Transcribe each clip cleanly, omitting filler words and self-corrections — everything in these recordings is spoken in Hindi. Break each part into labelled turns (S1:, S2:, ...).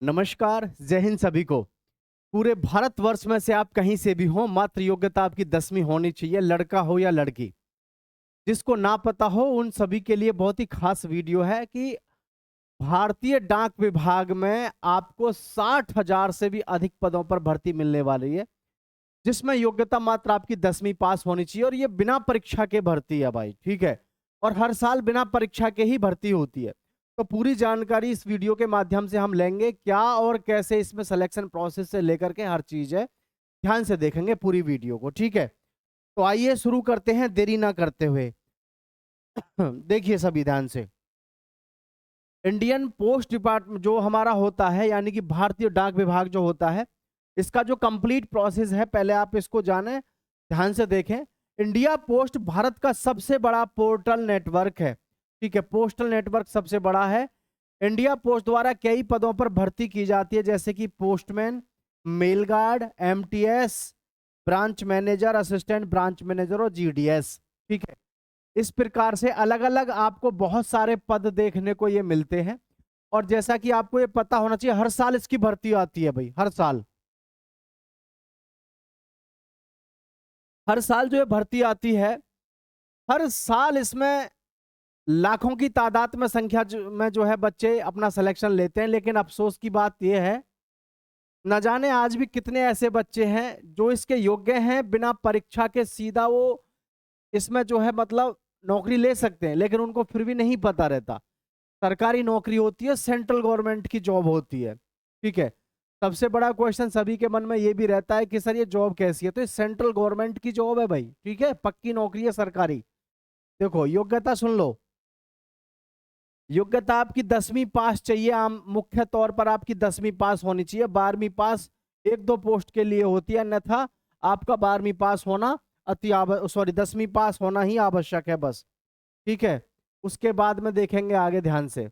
S1: नमस्कार, जय हिंद सभी को। पूरे भारतवर्ष में से आप कहीं से भी हो, मात्र योग्यता आपकी 10वीं होनी चाहिए, लड़का हो या लड़की। जिसको ना पता हो उन सभी के लिए बहुत ही खास वीडियो है कि भारतीय डाक विभाग में आपको 60,000 से भी अधिक पदों पर भर्ती मिलने वाली है, जिसमें योग्यता मात्र आपकी 10वीं पास होनी चाहिए और ये बिना परीक्षा के भर्ती है भाई, ठीक है। और हर साल बिना परीक्षा के ही भर्ती होती है। तो पूरी जानकारी इस वीडियो के माध्यम से हम लेंगे, क्या और कैसे इसमें सिलेक्शन प्रोसेस से लेकर के हर चीज है, ध्यान से देखेंगे पूरी वीडियो को, ठीक है। तो आइए शुरू करते हैं देरी ना करते हुए। देखिए सभी ध्यान से। इंडियन पोस्ट डिपार्टमेंट जो हमारा होता है, यानी कि भारतीय डाक विभाग जो होता है, इसका जो कंप्लीट प्रोसेस है, पहले आप इसको जानें, ध्यान से देखें। इंडिया पोस्ट भारत का सबसे बड़ा पोर्टल नेटवर्क है, ठीक है। पोस्टल नेटवर्क सबसे बड़ा है। इंडिया पोस्ट द्वारा कई पदों पर भर्ती की जाती है, जैसे कि postman, mail guard, MTS, branch manager, assistant branch manager और जीडीएस, ठीक है। इस प्रकार से अलग अलग आपको बहुत सारे पद देखने को ये मिलते हैं। और जैसा कि आपको ये पता होना चाहिए, हर साल इसकी भर्ती आती है भाई, हर साल जो ये भर्ती आती है, हर साल इसमें लाखों की तादाद में में जो है बच्चे अपना सिलेक्शन लेते हैं। लेकिन अफसोस की बात यह है, न जाने आज भी कितने ऐसे बच्चे हैं जो इसके योग्य हैं, बिना परीक्षा के सीधा वो इसमें जो है मतलब नौकरी ले सकते हैं, लेकिन उनको फिर भी नहीं पता रहता। सरकारी नौकरी होती है, सेंट्रल गवर्नमेंट की जॉब होती है, ठीक है। सबसे बड़ा क्वेश्चन सभी के मन में ये भी रहता है कि सर ये जॉब कैसी है, तो ये सेंट्रल गवर्नमेंट की जॉब है भाई, ठीक है, पक्की नौकरी है सरकारी। देखो योग्यता सुन लो। योग्यता आपकी 10वीं पास चाहिए। आम मुख्य तौर पर आपकी 10वीं पास होनी चाहिए। 12वीं पास एक दो पोस्ट के लिए होती है, अन्यथा आपका 12वीं पास होना सॉरी 10वीं पास होना ही आवश्यक है बस, ठीक है। उसके बाद में देखेंगे आगे, ध्यान से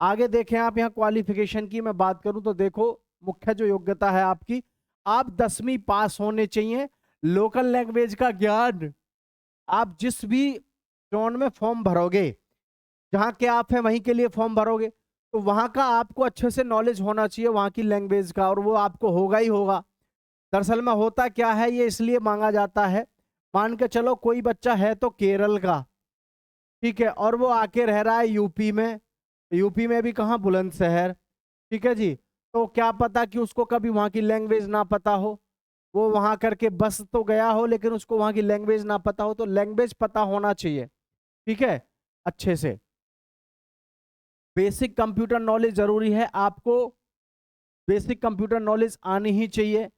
S1: आगे देखें। आप यहाँ क्वालिफिकेशन की मैं बात करूं तो देखो, मुख्य जो योग्यता है आपकी, आप 10वीं पास होने चाहिए। लोकल लैंग्वेज का ज्ञान, आप जिस भी जोन में फॉर्म भरोगे, जहां के आप हैं वहीं के लिए फॉर्म भरोगे, तो वहां का आपको अच्छे से नॉलेज होना चाहिए वहां की लैंग्वेज का, और वो आपको होगा ही होगा। दरअसल में होता क्या है, ये इसलिए मांगा जाता है, मान के चलो कोई बच्चा है तो केरल का, ठीक है, और वो आके रह रहा है यूपी में, यूपी में भी कहाँ, बुलंदशहर, ठीक है जी। तो क्या पता कि उसको कभी वहां की लैंग्वेज ना पता हो, वो वहां करके बस तो गया हो लेकिन उसको वहां की लैंग्वेज ना पता हो। तो लैंग्वेज पता होना चाहिए, ठीक है, अच्छे से। बेसिक कंप्यूटर नॉलेज जरूरी है आपको, बेसिक कंप्यूटर नॉलेज आनी ही चाहिए।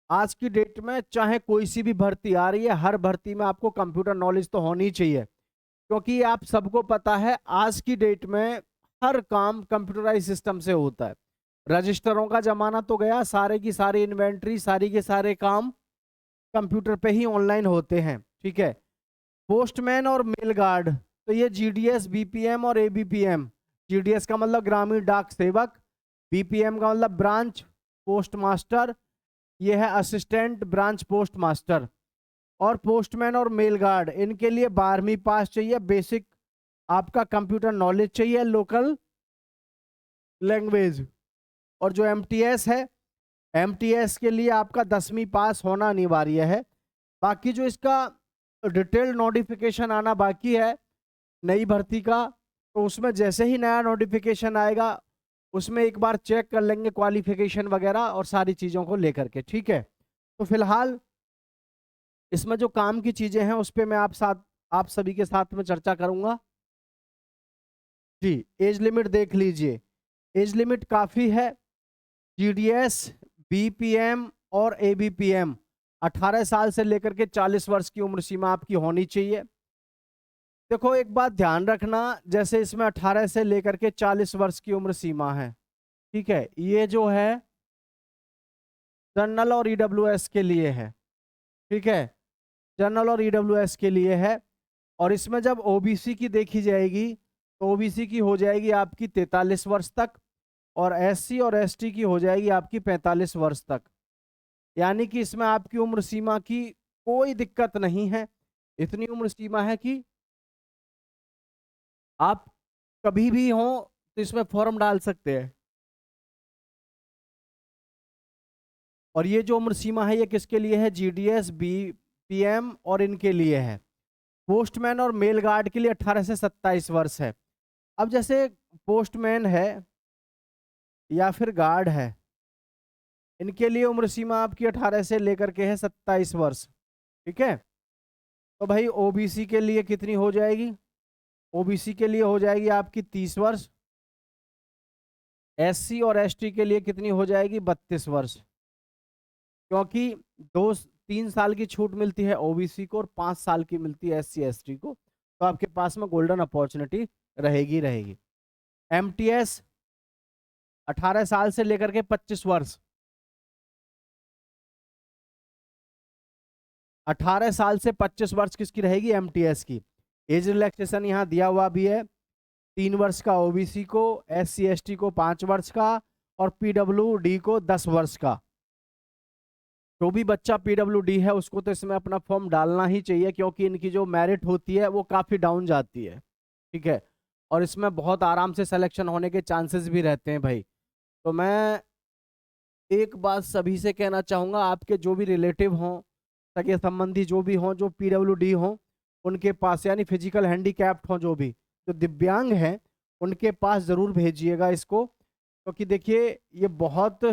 S1: आज की डेट में चाहे कोई सी भी भर्ती आ रही है, हर भर्ती में आपको कंप्यूटर नॉलेज तो होनी ही चाहिए, क्योंकि आप सबको पता है आज की डेट में हर काम कंप्यूटराइज सिस्टम से होता है। रजिस्टरों का जमाना तो गया, सारे की सारी इन्वेंट्री, सारी के सारे काम कंप्यूटर पे ही ऑनलाइन होते हैं, ठीक है। पोस्टमैन और मेल गार्ड, तो ये जीडीएस, बीपीएम और एबीपीएम। जीडीएस का मतलब ग्रामीण डाक सेवक, बीपीएम का मतलब ब्रांच पोस्ट मास्टर, ये है असिस्टेंट ब्रांच पोस्ट मास्टर। और पोस्टमैन और मेल गार्ड, इनके लिए 12वीं पास चाहिए, बेसिक आपका कंप्यूटर नॉलेज चाहिए, लोकल लैंग्वेज। और जो एमटीएस है, एमटीएस के लिए आपका 10वीं पास होना अनिवार्य है। बाकी जो इसका डिटेल्ड नोटिफिकेशन आना बाकी है नई भर्ती का, तो उसमें जैसे ही नया नोटिफिकेशन आएगा उसमें एक बार चेक कर लेंगे क्वालिफिकेशन वगैरह और सारी चीज़ों को लेकर के, ठीक है। तो फिलहाल इसमें जो काम की चीज़ें हैं उस पर मैं आप सभी के साथ में चर्चा करूंगा जी। एज लिमिट देख लीजिए, एज लिमिट काफ़ी है। जीडीएस, बीपीएम और एबीपीएम 18 साल से लेकर के 40 वर्ष की उम्र सीमा आपकी होनी चाहिए। देखो एक बात ध्यान रखना, जैसे इसमें 18 से लेकर के 40 वर्ष की उम्र सीमा है, ठीक है, ये जो है जनरल और ईडब्ल्यूएस के लिए है, ठीक है, जनरल और ईडब्ल्यूएस के लिए है। और इसमें जब ओबीसी की देखी जाएगी तो ओबीसी की हो जाएगी आपकी 43 वर्ष तक, और एससी और एसटी की हो जाएगी आपकी 45 वर्ष तक। यानी कि इसमें आपकी उम्र सीमा की कोई दिक्कत नहीं है। इतनी उम्र सीमा है कि आप कभी भी हो तो इसमें फॉर्म डाल सकते हैं। और ये जो उम्र सीमा है ये किसके लिए है? जीडीएस, बीपीएम और इनके लिए है। पोस्टमैन और मेल गार्ड के लिए 18 से 27 वर्ष है। अब जैसे पोस्टमैन है या फिर गार्ड है, इनके लिए उम्र सीमा आपकी 18 से लेकर के है 27 वर्ष। ठीक है, तो भाई ओबीसी के लिए कितनी हो जाएगी? ओबीसी के लिए हो जाएगी आपकी 30 वर्ष। एससी और एसटी के लिए कितनी हो जाएगी? 32 वर्ष। क्योंकि 2-3 साल की छूट मिलती है ओबीसी को और 5 साल की मिलती है एससी एसटी को, तो आपके पास में गोल्डन अपॉर्चुनिटी रहेगी। एमटीएस 18 साल से लेकर के 25 वर्ष। 18 साल से 25 वर्ष किसकी रहेगी? एमटीएस की। एज रिलैक्सेशन यहाँ दिया हुआ भी है, 3 वर्ष का ओबीसी को, एससी एसटी को 5 वर्ष का और पीडब्ल्यूडी को 10 वर्ष का। जो भी बच्चा पीडब्ल्यूडी है उसको तो इसमें अपना फॉर्म डालना ही चाहिए, क्योंकि इनकी जो मेरिट होती है वो काफ़ी डाउन जाती है। ठीक है, और इसमें बहुत आराम से सिलेक्शन होने के चांसेस भी रहते हैं भाई। तो मैं एक बात सभी से कहना चाहूँगा, आपके जो भी रिलेटिव हों, सगे संबंधी जो भी हों, जो पीडब्ल्यूडी हों, उनके पास, यानी फिजिकल हैंडीकैप्ड हों, जो भी जो दिव्यांग हैं, उनके पास ज़रूर भेजिएगा इसको। क्योंकि देखिए ये बहुत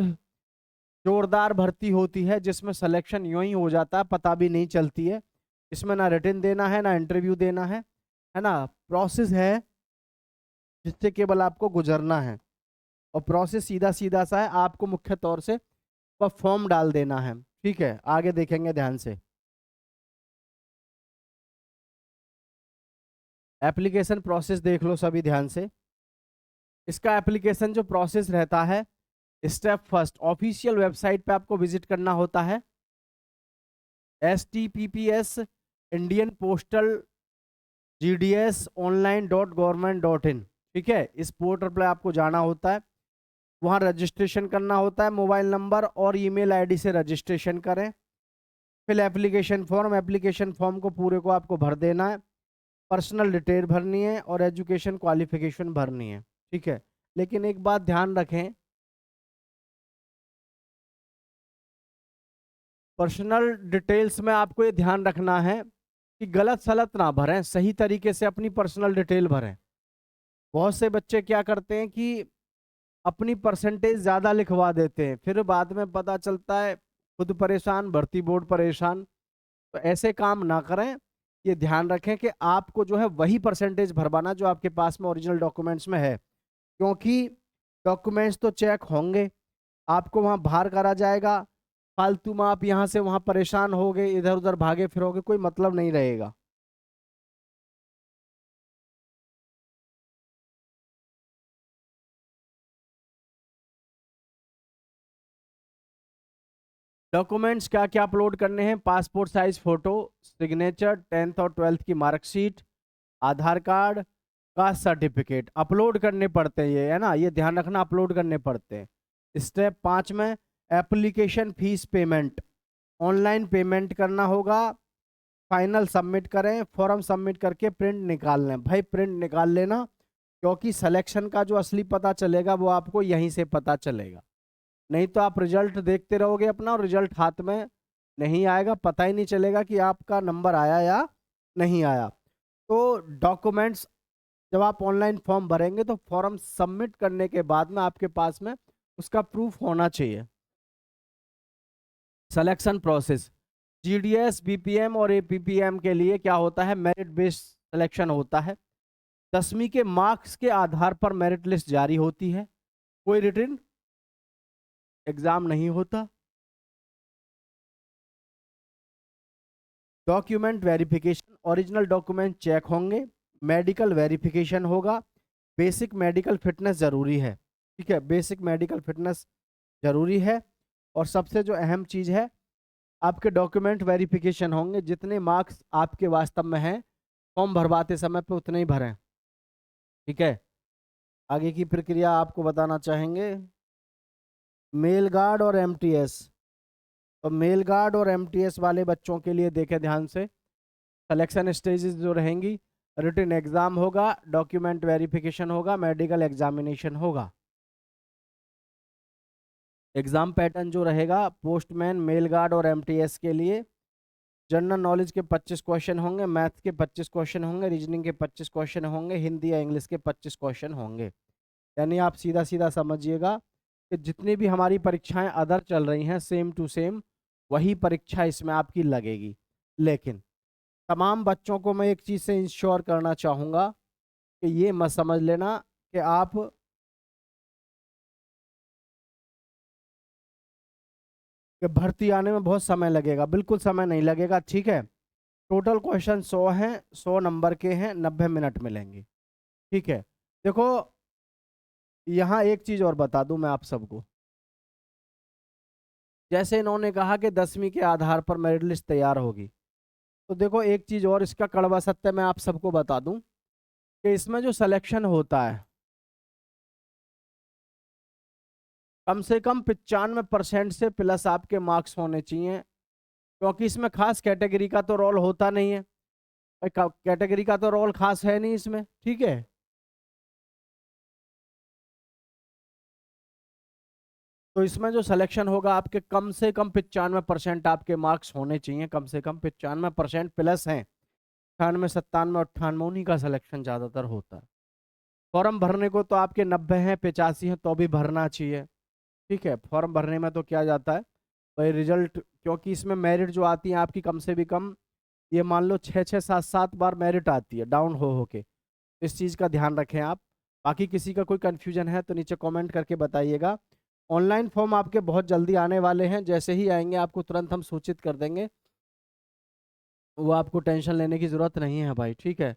S1: जोरदार भर्ती होती है जिसमें सिलेक्शन यूं ही हो जाता है, पता भी नहीं चलती है। इसमें ना रिटन देना है ना इंटरव्यू देना है ना, प्रोसेस है जिससे केवल आपको गुजरना है। और प्रोसेस सीधा सीधा सा है, आपको मुख्य तौर से वह फॉर्म डाल देना है। ठीक है, आगे देखेंगे ध्यान से। एप्लीकेशन प्रोसेस देख लो सभी ध्यान से। इसका एप्लीकेशन जो प्रोसेस रहता है, स्टेप फर्स्ट, ऑफिशियल वेबसाइट पे आपको विजिट करना होता है, https Indian postal gds online.government.in। ठीक है, इस पोर्टल पर आपको जाना होता है, वहाँ रजिस्ट्रेशन करना होता है, मोबाइल नंबर और ईमेल आईडी से रजिस्ट्रेशन करें। फिर एप्लीकेशन फॉर्म को पूरे को आपको भर देना है, पर्सनल डिटेल भरनी है और एजुकेशन क्वालिफिकेशन भरनी है। ठीक है, लेकिन एक बात ध्यान रखें, पर्सनल डिटेल्स में आपको ये ध्यान रखना है कि गलत सलत ना भरें, सही तरीके से अपनी पर्सनल डिटेल भरें। बहुत से बच्चे क्या करते हैं कि अपनी परसेंटेज ज़्यादा लिखवा देते हैं, फिर बाद में पता चलता है खुद परेशान, भर्ती बोर्ड परेशान। तो ऐसे काम ना करें, ये ध्यान रखें कि आपको जो है वही परसेंटेज भरवाना जो आपके पास में ओरिजिनल डॉक्यूमेंट्स में है। क्योंकि डॉक्यूमेंट्स तो चेक होंगे, आपको वहाँ बाहर करा जाएगा, फालतू में आप यहाँ से वहाँ परेशान होगे, इधर उधर भागे फिरोगे, कोई मतलब नहीं रहेगा। डॉक्यूमेंट्स क्या क्या अपलोड करने हैं? Passport size photo, signature, 10th और 12th की मार्कशीट, आधार कार्ड, कास्ट सर्टिफिकेट अपलोड करने पड़ते हैं, ये है ना, ये ध्यान रखना, अपलोड करने पड़ते हैं। स्टेप 5 में application fees payment, online payment करना होगा। फाइनल सबमिट करें, फॉर्म सबमिट करके प्रिंट निकाल लें। भाई प्रिंट निकाल लेना, क्योंकि सिलेक्शन का जो असली पता चलेगा वो आपको यहीं से पता चलेगा। नहीं तो आप रिजल्ट देखते रहोगे अपना और रिजल्ट हाथ में नहीं आएगा, पता ही नहीं चलेगा कि आपका नंबर आया या नहीं आया। तो डॉक्यूमेंट्स, जब आप ऑनलाइन फॉर्म भरेंगे तो फॉर्म सबमिट करने के बाद में आपके पास में उसका प्रूफ होना चाहिए। सिलेक्शन प्रोसेस, जीडीएस, बीपीएम और एपीपीएम के लिए क्या होता है? मेरिट बेस्ड सिलेक्शन होता है। 10वीं के मार्क्स के आधार पर मेरिट लिस्ट जारी होती है, कोई रिटन एग्जाम नहीं होता। Document verification, original document check होंगे, मेडिकल वेरिफिकेशन होगा, बेसिक मेडिकल फिटनेस ज़रूरी है। ठीक है, बेसिक मेडिकल फिटनेस ज़रूरी है। और सबसे जो अहम चीज़ है, आपके डॉक्यूमेंट वेरिफिकेशन होंगे, जितने मार्क्स आपके वास्तव में हैं फॉर्म भरवाते समय पे उतने ही भरें। ठीक है, आगे की प्रक्रिया आपको बताना चाहेंगे। मेल गार्ड और एमटीएस, तो मेल गार्ड और एमटीएस वाले बच्चों के लिए देखें ध्यान से, सिलेक्शन स्टेजेस जो रहेंगी, रिटन एग्जाम होगा, डॉक्यूमेंट वेरिफिकेशन होगा, मेडिकल एग्जामिनेशन होगा। एग्जाम पैटर्न जो रहेगा, पोस्टमैन, मेल गार्ड और एमटीएस के लिए जनरल नॉलेज के 25 क्वेश्चन होंगे, मैथ के 25 क्वेश्चन होंगे, रीजनिंग के 25 क्वेश्चन होंगे, हिंदी या इंग्लिश के 25 क्वेश्चन होंगे। यानी आप सीधा सीधा समझिएगा कि जितनी भी हमारी परीक्षाएं अदर चल रही हैं सेम टू सेम वही परीक्षा इसमें आपकी लगेगी। लेकिन तमाम बच्चों को मैं एक चीज़ से इंश्योर करना चाहूँगा कि ये मत समझ लेना कि आप कि भर्ती आने में बहुत समय लगेगा। बिल्कुल समय नहीं लगेगा, ठीक है। टोटल क्वेश्चन 100 हैं, 100 नंबर के हैं, 90 मिनट मिलेंगे, ठीक है। देखो यहाँ एक चीज़ और बता दूं मैं आप सबको, जैसे इन्होंने कहा कि 10वीं के आधार पर मेरिट लिस्ट तैयार होगी, तो देखो एक चीज़ और इसका कड़वा सत्य मैं आप सबको बता दूं कि इसमें जो सिलेक्शन होता है कम से कम 95% से प्लस आपके मार्क्स होने चाहिए, क्योंकि इसमें खास कैटेगरी का तो रोल होता नहीं है। कैटेगरी का तो रोल खास है नहीं इसमें, ठीक है। तो इसमें जो सिलेक्शन होगा आपके कम से कम 95% आपके मार्क्स होने चाहिए, कम से कम 95% प्लस हैं। 98, 97, 98 उन्हीं का सिलेक्शन ज़्यादातर होता है। फॉर्म भरने को तो आपके 90 हैं, 85 हैं, तो भी भरना चाहिए, ठीक है। फॉर्म भरने में तो क्या जाता है भाई, रिजल्ट, क्योंकि इसमें मेरिट जो आती है आपकी कम से भी कम, ये मान लो 6-6, 7-7 बार मेरिट आती है डाउन हो के। इस चीज़ का ध्यान रखें आप। बाकी किसी का कोई कन्फ्यूजन है तो नीचे कमेंट करके बताइएगा। ऑनलाइन फॉर्म आपके बहुत जल्दी आने वाले हैं, जैसे ही आएंगे आपको तुरंत हम सूचित कर देंगे, वो आपको टेंशन लेने की ज़रूरत नहीं है भाई, ठीक है।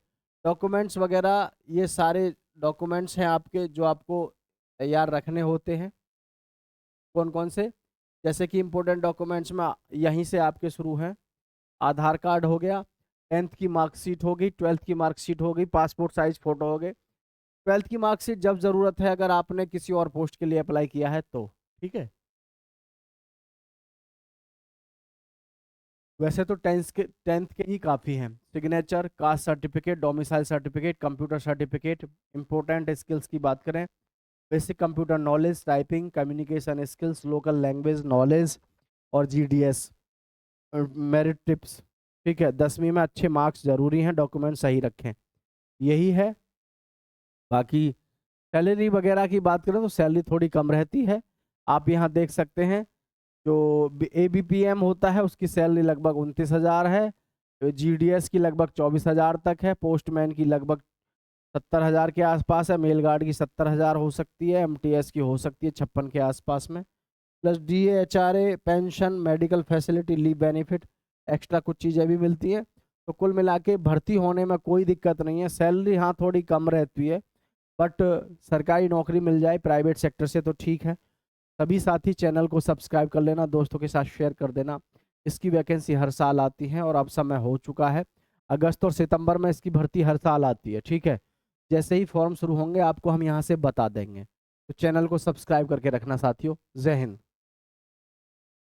S1: डॉक्यूमेंट्स वगैरह ये सारे डॉक्यूमेंट्स हैं आपके जो आपको तैयार रखने होते हैं। कौन कौन से, जैसे कि इम्पोर्टेंट डॉक्यूमेंट्स में यहीं से आपके शुरू हैं। आधार कार्ड हो गया, 10th की मार्कशीट हो गई, 12th की मार्कशीट हो गई, पासपोर्ट साइज फ़ोटो हो गए। 12th की मार्कशीट जब ज़रूरत है अगर आपने किसी और पोस्ट के लिए अप्लाई किया है तो, ठीक है। वैसे तो 10th के ही काफ़ी हैं। Signature, caste certificate, domicile certificate, computer certificate. Important skills की बात करें, basic computer knowledge, typing, communication skills, local language knowledge और जीडीएस, मेरिट टिप्स, ठीक है। 10वीं में अच्छे मार्क्स जरूरी हैं, डॉक्यूमेंट सही रखें, यही है। बाकी सैलरी वगैरह की बात करें तो सैलरी थोड़ी कम रहती है। आप यहाँ देख सकते हैं जो ABPM होता है उसकी सैलरी लगभग 29,000 है, GDS की लगभग 24,000 तक है, पोस्टमैन की लगभग 70,000 के आसपास है, मेल गार्ड की 70,000 हो सकती है, MTS की हो सकती है 56 के आसपास में, plus DA, HRA, pension, medical facility, leave benefit, extra कुछ चीज़ें भी मिलती है। तो कुल मिला के भर्ती होने में कोई दिक्कत नहीं है। सैलरी हाँ थोड़ी कम रहती है, बट सरकारी नौकरी मिल जाए प्राइवेट सेक्टर से तो ठीक है। सभी साथी चैनल को सब्सक्राइब कर लेना, दोस्तों के साथ शेयर कर देना। इसकी वैकेंसी हर साल आती है और अब समय हो चुका है। अगस्त और सितंबर में इसकी भर्ती हर साल आती है, ठीक है। जैसे ही फॉर्म शुरू होंगे आपको हम यहाँ से बता देंगे, तो चैनल को सब्सक्राइब करके रखना साथियों। जय हिंद।